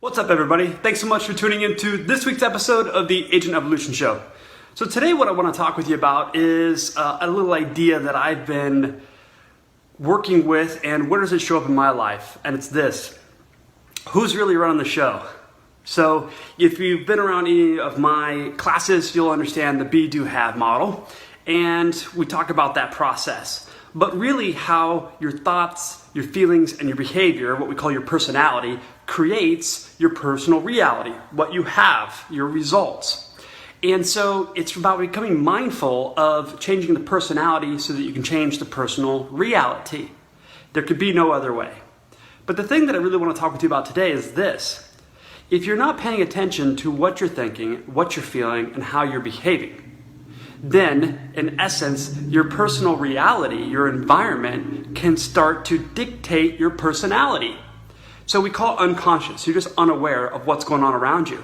What's up, everybody? Thanks so much for tuning in to this week's episode of the Agent Evolution Show. So today what I want to talk with you about is a little idea that I've been working with, and where does it show up in my life? And it's this: who's really running the show? So if you've been around any of my classes, you'll understand the be, do, have model, and we talk about that process. But really how your thoughts, your feelings, and your behavior, what we call your personality, creates your personal reality, what you have, your results. And so it's about becoming mindful of changing the personality so that you can change the personal reality. There could be no other way. But the thing that I really want to talk with you about today is this: if you're not paying attention to what you're thinking, what you're feeling, and how you're behaving, then in essence, your personal reality, your environment, can start to dictate your personality. So we call it unconscious. You're just unaware of what's going on around you.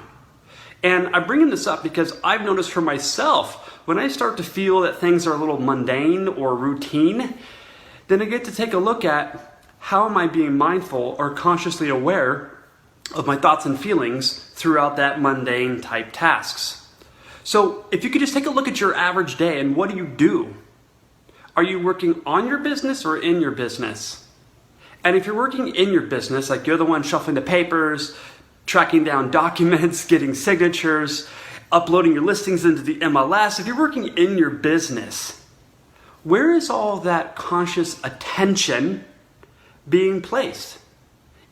And I'm bringing this up because I've noticed for myself, when I start to feel that things are a little mundane or routine, then I get to take a look at how am I being mindful or consciously aware of my thoughts and feelings throughout that mundane type tasks. So if you could just take a look at your average day and what do? Are you working on your business or in your business? And if you're working in your business, like you're the one shuffling the papers, tracking down documents, getting signatures, uploading your listings into the MLS, if you're working in your business, where is all that conscious attention being placed?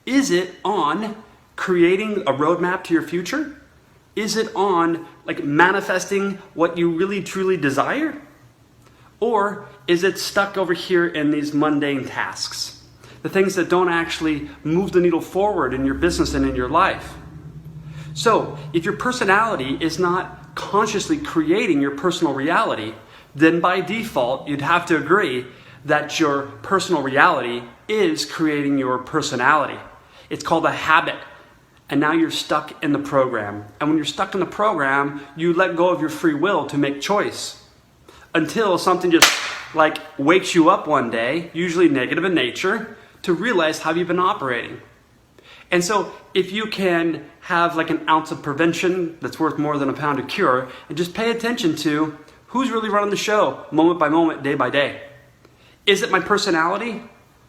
Is it on creating a roadmap to your future? Is it on manifesting what you really truly desire? Or is it stuck over here in these mundane tasks? The things that don't actually move the needle forward in your business and in your life. So if your personality is not consciously creating your personal reality, then by default, you'd have to agree that your personal reality is creating your personality. It's called a habit. And now you're stuck in the program. And when you're stuck in the program, you let go of your free will to make choice. Until something just wakes you up one day, usually negative in nature, to realize how you've been operating. And so if you can have an ounce of prevention that's worth more than a pound of cure, and just pay attention to who's really running the show, moment by moment, day by day. Is it my personality,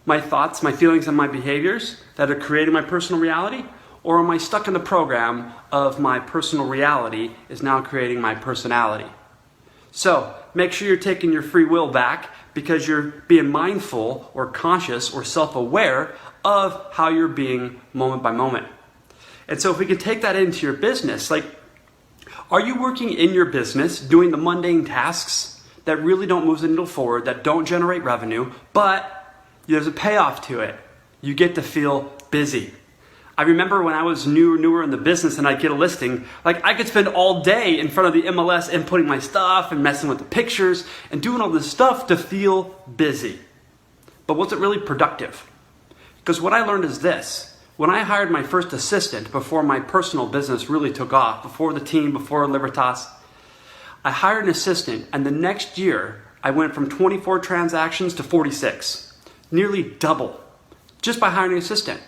my thoughts, my feelings, and my behaviors that are creating my personal reality? Or am I stuck in the program of my personal reality is now creating my personality? So make sure you're taking your free will back, because you're being mindful or conscious or self-aware of how you're being moment by moment. And so if we can take that into your business, are you working in your business doing the mundane tasks that really don't move the needle forward, that don't generate revenue, but there's a payoff to it? You get to feel busy. I remember when I was newer in the business and I'd get a listing, I could spend all day in front of the MLS inputting my stuff and messing with the pictures and doing all this stuff to feel busy. But was it really productive? Because what I learned is this: when I hired my first assistant before my personal business really took off, before the team, before Libertas, I hired an assistant, and the next year I went from 24 transactions to 46, nearly double, just by hiring an assistant.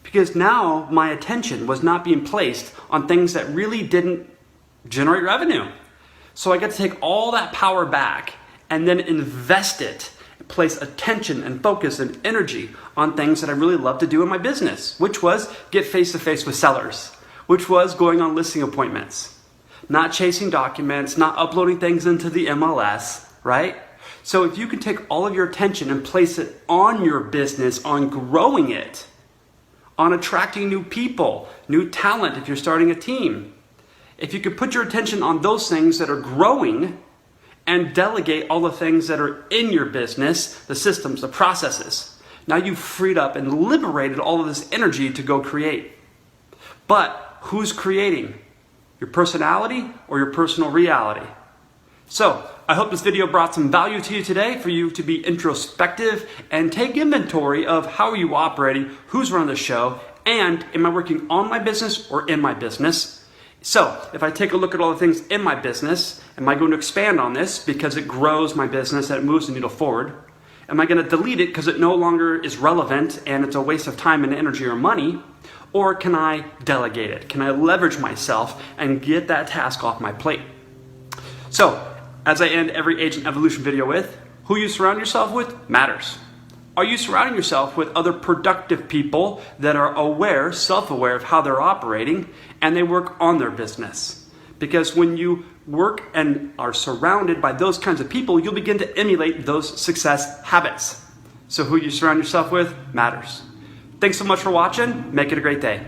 Because now my attention was not being placed on things that really didn't generate revenue. So I got to take all that power back and then invest it, place attention and focus and energy on things that I really love to do in my business, which was get face-to-face with sellers, which was going on listing appointments, not chasing documents, not uploading things into the MLS, right? So if you can take all of your attention and place it on your business, on growing it, on attracting new people, new talent if you're starting a team. If you could put your attention on those things that are growing and delegate all the things that are in your business, the systems, the processes, now you've freed up and liberated all of this energy to go create. But who's creating? Your personality or your personal reality? So I hope this video brought some value to you today, for you to be introspective and take inventory of how are you operating, who's running the show, and am I working on my business or in my business? So if I take a look at all the things in my business, am I going to expand on this because it grows my business and it moves the needle forward? Am I going to delete it because it no longer is relevant and it's a waste of time and energy or money? Or can I delegate it? Can I leverage myself and get that task off my plate? So, as I end every Agent Evolution video with, who you surround yourself with matters. Are you surrounding yourself with other productive people that are aware, self-aware of how they're operating, and they work on their business? Because when you work and are surrounded by those kinds of people, you'll begin to emulate those success habits. So who you surround yourself with matters. Thanks so much for watching. Make it a great day.